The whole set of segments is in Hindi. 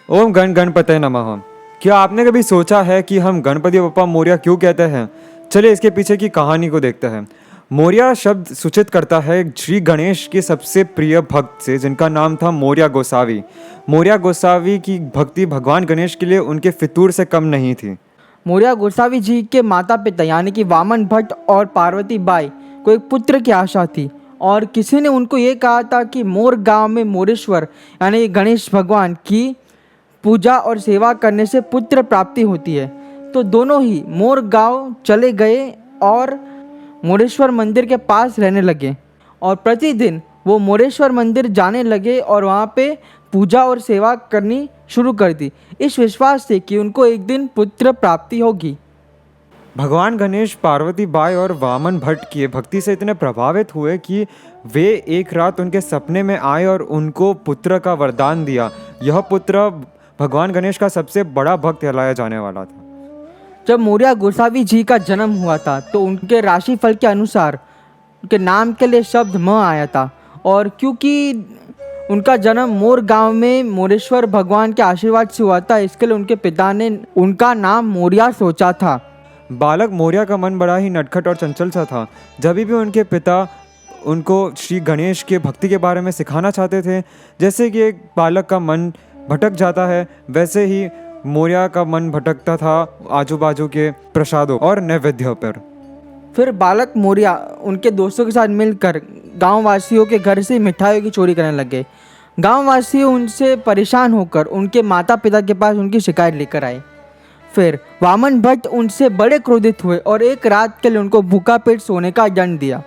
ओम गण गणपतये नमः। क्या आपने कभी सोचा है कि हम गणपति बप्पा मोरया क्यों कहते हैं? चलिए इसके पीछे की कहानी को देखते हैं। मोरया शब्द सूचित करता है श्री गणेश के सबसे प्रिय भक्त से, जिनका नाम था मोरया गोसावी। मोरया गोसावी की भक्ति भगवान गणेश के लिए उनके फितूर से कम नहीं थी। मोरया गोसावी जी के माता पिता यानी कि वामन भट्ट और पार्वती बाई को एक पुत्र की आशा थी और किसी ने उनको ये कहा था कि मोर गांव में मोरेश्वर यानी गणेश भगवान की पूजा और सेवा करने से पुत्र प्राप्ति होती है। तो दोनों ही मोर गांव चले गए और मोरेश्वर मंदिर के पास रहने लगे और प्रतिदिन वो मोरेश्वर मंदिर जाने लगे और वहाँ पे पूजा और सेवा करनी शुरू कर दी, इस विश्वास से कि उनको एक दिन पुत्र प्राप्ति होगी। भगवान गणेश पार्वती बाई और वामन भट्ट की भक्ति से इतने प्रभावित हुए कि वे एक रात उनके सपने में आए और उनको पुत्र का वरदान दिया। यह पुत्र भगवान गणेश का सबसे बड़ा भक्त कहलाया जाने वाला था। जब मोरया गोसावी जी का जन्म हुआ था तो उनके राशिफल के अनुसार उनके नाम के लिए शब्द म आया था और क्योंकि उनका जन्म मोर गांव में मोरेश्वर भगवान के आशीर्वाद से हुआ था, इसके लिए उनके पिता ने उनका नाम मोरया सोचा था। बालक मोरया का मन बड़ा ही नटखट और चंचल सा था। जब भी उनके पिता उनको श्री गणेश के भक्ति के बारे में सिखाना चाहते थे, जैसे कि एक बालक का मन भटक जाता है, वैसे ही मोरया का मन भटकता था आजू बाजू के प्रसादों और नैवेद्यों पर। फिर बालक मोरया उनके दोस्तों के साथ मिलकर गांव वासियों के घर से मिठाइयों की चोरी करने लगे। गांव वासी उनसे परेशान होकर उनके माता पिता के पास उनकी शिकायत लेकर आए। फिर वामन भट्ट उनसे बड़े क्रोधित हुए और एक रात के लिए उनको भूखा पेट सोने का दंड दिया।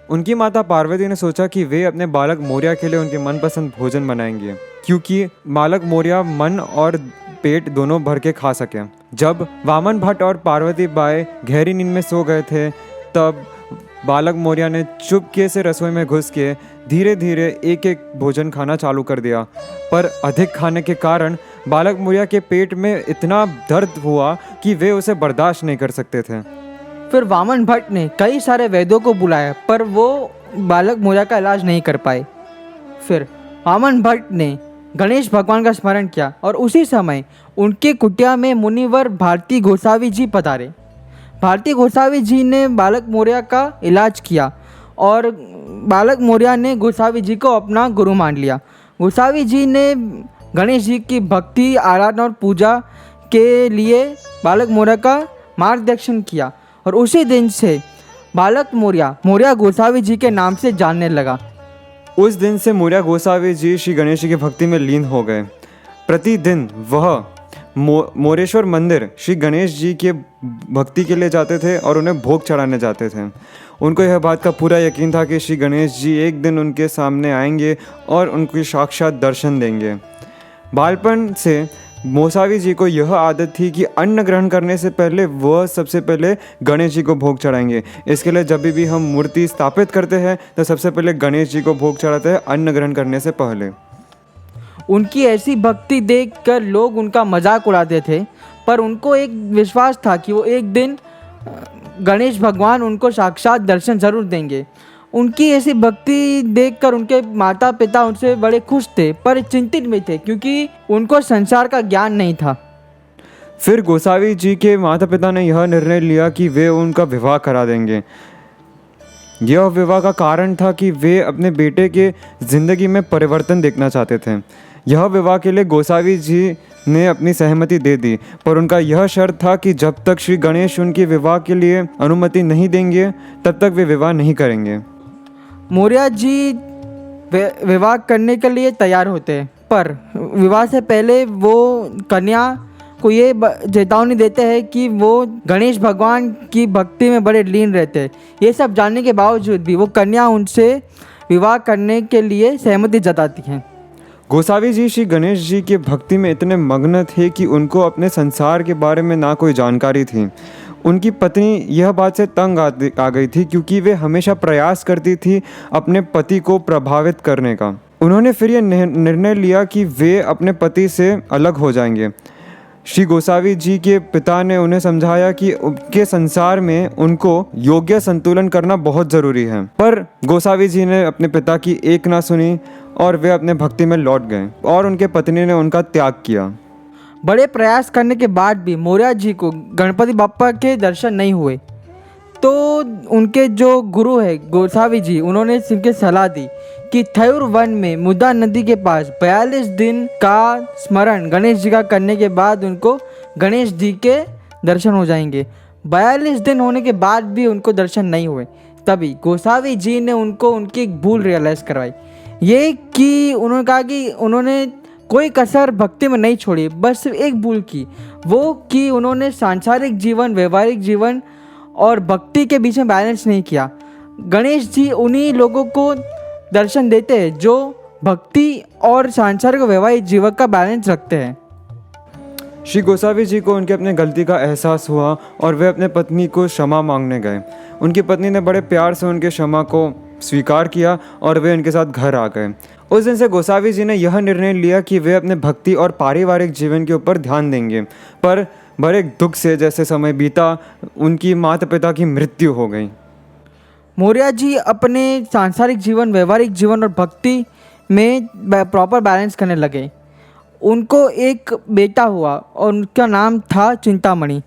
उनकी माता पार्वती ने सोचा कि वे अपने बालक मोरया के लिए उनके मनपसंद भोजन बनाएंगे, क्योंकि बालक मोरया मन और पेट दोनों भर के खा सके। जब वामन भट्ट और पार्वती बाई गहरी नींद में सो गए थे, तब बालक मोरया ने चुपके से रसोई में घुस के धीरे धीरे एक एक भोजन खाना चालू कर दिया। पर अधिक खाने के कारण बालक मोरया के पेट में इतना दर्द हुआ कि वे उसे बर्दाश्त नहीं कर सकते थे। फिर वामन भट्ट ने कई सारे वैद्यों को बुलाया, पर वो बालक मोरया का इलाज नहीं कर पाए। फिर वामन भट्ट ने गणेश भगवान का स्मरण किया और उसी समय उनके कुटिया में मुनिवर भारती गोसावी जी पधारे। भारती गोसावी जी ने बालक मोरया का इलाज किया और बालक मोरया ने गोसावी जी को अपना गुरु मान लिया। गोसावी जी ने गणेश जी की भक्ति आराधना और पूजा के लिए बालक मोरया का मार्गदर्शन किया और उसी दिन से बालक मोरया मोरया गोसावी जी के नाम से जानने लगा। उस दिन से मोरया गोसावी जी श्री गणेश जी की भक्ति में लीन हो गए। प्रतिदिन वह मोरेश्वर मंदिर श्री गणेश जी के भक्ति के लिए जाते थे और उन्हें भोग चढ़ाने जाते थे। उनको यह बात का पूरा यकीन था कि श्री गणेश जी एक दिन उनके सामने आएंगे और उनकी साक्षात दर्शन देंगे। बालपन से गोसावी जी को यह आदत थी कि अन्न ग्रहण करने से पहले वह सबसे पहले गणेश जी को भोग चढ़ाएंगे। इसके लिए जब भी हम मूर्ति स्थापित करते हैं तो सबसे पहले गणेश जी को भोग चढ़ाते हैं अन्न ग्रहण करने से पहले। उनकी ऐसी भक्ति देखकर लोग उनका मजाक उड़ाते थे, पर उनको एक विश्वास था कि वो एक दिन गणेश भगवान उनको साक्षात दर्शन जरूर देंगे। उनकी ऐसी भक्ति देखकर उनके माता पिता उनसे बड़े खुश थे, पर चिंतित भी थे क्योंकि उनको संसार का ज्ञान नहीं था। फिर गोसावी जी के माता पिता ने यह निर्णय लिया कि वे उनका विवाह करा देंगे। यह विवाह का कारण था कि वे अपने बेटे के जिंदगी में परिवर्तन देखना चाहते थे। यह विवाह के लिए गोसावी जी ने अपनी सहमति दे दी, पर उनका यह शर्त था कि जब तक श्री गणेश उनके विवाह के लिए अनुमति नहीं देंगे तब तक वे विवाह नहीं करेंगे। मोरया जी विवाह करने के लिए तैयार होते हैं, पर विवाह से पहले वो कन्या को ये चेतावनी देते हैं कि वो गणेश भगवान की भक्ति में बड़े लीन रहते हैं। ये सब जानने के बावजूद भी वो कन्या उनसे विवाह करने के लिए सहमति जताती हैं। गोसावी जी श्री गणेश जी के भक्ति में इतने मग्न थे कि उनको अपने संसार के बारे में ना कोई जानकारी थी। उनकी पत्नी यह बात से तंग आ गई थी क्योंकि वे हमेशा प्रयास करती थी अपने पति को प्रभावित करने का। उन्होंने फिर यह निर्णय लिया कि वे अपने पति से अलग हो जाएंगे। श्री गोसावी जी के पिता ने उन्हें समझाया कि उनके संसार में उनको योग्य संतुलन करना बहुत ज़रूरी है, पर गोसावी जी ने अपने पिता की एक ना सुनी और वे अपने भक्ति में लौट गए और उनके पत्नी ने उनका त्याग किया। बड़े प्रयास करने के बाद भी मोरया जी को गणपति बाप्पा के दर्शन नहीं हुए। तो उनके जो गुरु है गोसावी जी, उन्होंने इनके सलाह दी कि थयूर वन में मुदा नदी के पास 42 दिन का स्मरण गणेश जी का करने के बाद उनको गणेश जी के दर्शन हो जाएंगे। 42 दिन होने के बाद भी उनको दर्शन नहीं हुए। तभी गोसावी जी ने उनको उनकी एक भूल रियलाइज़ करवाई, ये कि उन्होंने कहा कि उन्होंने कोई कसर भक्ति में नहीं छोड़ी, बस सिर्फ एक भूल की, वो कि उन्होंने सांसारिक जीवन, व्यवहारिक जीवन और भक्ति के बीच में बैलेंस नहीं किया। गणेश जी उन्हीं लोगों को दर्शन देते हैं जो भक्ति और सांसारिक वैवाहिक जीवन का बैलेंस रखते हैं। श्री गोसावी जी को उनके अपने गलती का एहसास हुआ और वे अपने पत्नी को क्षमा मांगने गए। उनकी पत्नी ने बड़े प्यार से उनके क्षमा को स्वीकार किया और वे उनके साथ घर आ गए। उस दिन से गोसावी जी ने यह निर्णय लिया कि वे अपने भक्ति और पारिवारिक जीवन के ऊपर ध्यान देंगे। पर बड़े दुख से जैसे समय बीता, उनकी माता पिता की मृत्यु हो गई। मोरया जी अपने सांसारिक जीवन, व्यवहारिक जीवन और भक्ति में प्रॉपर बैलेंस करने लगे। उनको एक बेटा हुआ और उनका नाम था चिंतामणि।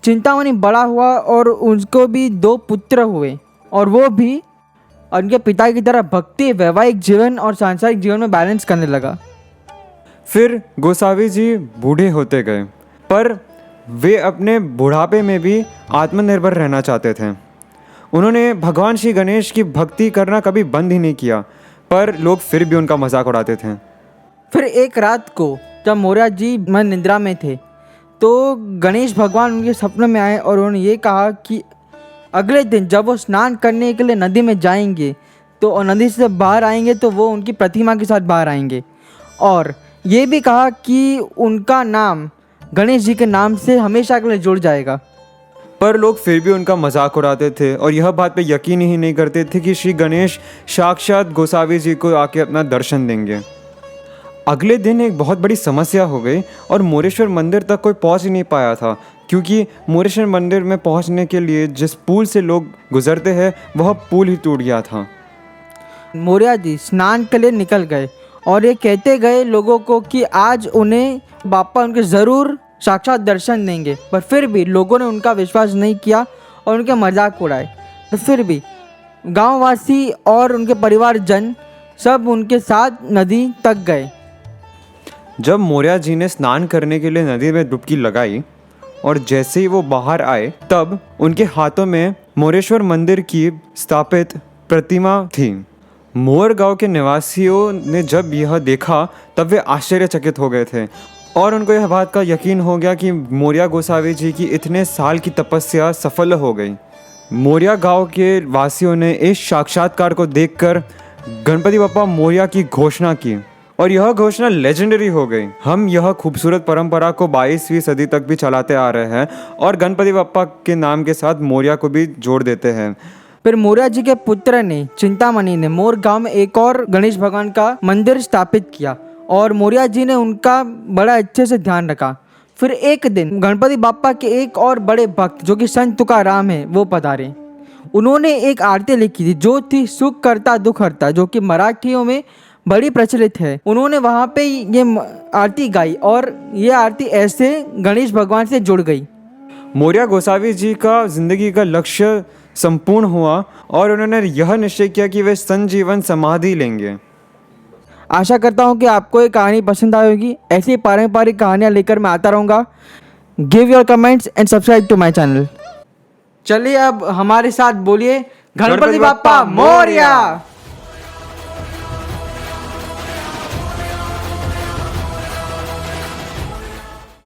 चिंतामणि बड़ा हुआ और उसको भी 2 पुत्र हुए और वो भी उनके पिता की तरह भक्ति, वैवाहिक जीवन और सांसारिक जीवन में बैलेंस करने लगा। फिर गोसावी जी बूढ़े होते गए, पर वे अपने बुढ़ापे में भी आत्मनिर्भर रहना चाहते थे। उन्होंने भगवान श्री गणेश की भक्ति करना कभी बंद ही नहीं किया, पर लोग फिर भी उनका मजाक उड़ाते थे। फिर एक रात को जब मोरया जी मन निद्रा में थे तो गणेश भगवान उनके सपने में आए और उन्होंने ये कहा कि अगले दिन जब वो स्नान करने के लिए नदी में जाएंगे तो और नदी से बाहर आएंगे तो वो उनकी प्रतिमा के साथ बाहर आएंगे, और ये भी कहा कि उनका नाम गणेश जी के नाम से हमेशा के लिए जुड़ जाएगा। पर लोग फिर भी उनका मजाक उड़ाते थे और यह बात पे यकीन ही नहीं करते थे कि श्री गणेश साक्षात गोसावी जी को आके अपना दर्शन देंगे। अगले दिन एक बहुत बड़ी समस्या हो गई और मोरेश्वर मंदिर तक कोई पहुंच ही नहीं पाया था, क्योंकि मोरेश्वर मंदिर में पहुंचने के लिए जिस पुल से लोग गुजरते हैं वह पुल ही टूट गया था। मोरया जी स्नान के लिए निकल गए और ये कहते गए लोगों को कि आज उन्हें बाप्पा उनके ज़रूर साक्षात दर्शन देंगे, पर फिर भी लोगों ने उनका विश्वास नहीं किया और उनके मजाक उड़ाए। पर फिर भी गांववासी और उनके परिवारजन सब उनके साथ नदी तक गए। जब मोरया जी ने स्नान करने के लिए नदी में डुबकी लगाई और जैसे ही वो बाहर आए तब उनके हाथों में मोरेश्वर मंदिर की स्थापित प्रतिमा थी। मोर गांव के निवासियों ने जब यह देखा तब वे आश्चर्यचकित हो गए थे और उनको यह बात का यकीन हो गया कि मोरया गोसावी जी की इतने साल की तपस्या सफल हो गई। मोरया गांव के वासियों ने इस साक्षात्कार को देखकर गणपति बप्पा मोरया की घोषणा की और यह घोषणा लेजेंडरी हो गई। हम यह खूबसूरत परंपरा को 22वीं सदी तक भी चलाते आ रहे हैं और गणपति बप्पा के नाम के साथ मोरया को भी जोड़ देते हैं। फिर मोरया जी के पुत्र ने चिंतामणि ने मोर गांव में एक और गणेश भगवान का मंदिर स्थापित किया और मोरया जी ने उनका बड़ा अच्छे से ध्यान रखा। फिर एक दिन गणपति बाप्पा के एक और बड़े भक्त जो कि संत तुकाराम है वो पधारे। उन्होंने एक आरती लिखी थी जो थी सुख करता दुख हरता, जो कि मराठियों में बड़ी प्रचलित है। उन्होंने वहाँ पे ये आरती गाई और ये आरती ऐसे गणेश भगवान से जुड़ गई। मोरया गोसावी जी का जिंदगी का लक्ष्य संपूर्ण हुआ और उन्होंने यह निश्चय किया कि वे संजीवन समाधि लेंगे। आशा करता हूँ कि आपको ये कहानी पसंद आई होगी। ऐसी पारंपरिक कहानियाँ लेकर मैं आता रहूँगा। Give your comments and subscribe to my channel. चलिए अब हमारे साथ बोलिए गणपति बाप्पा मोरया।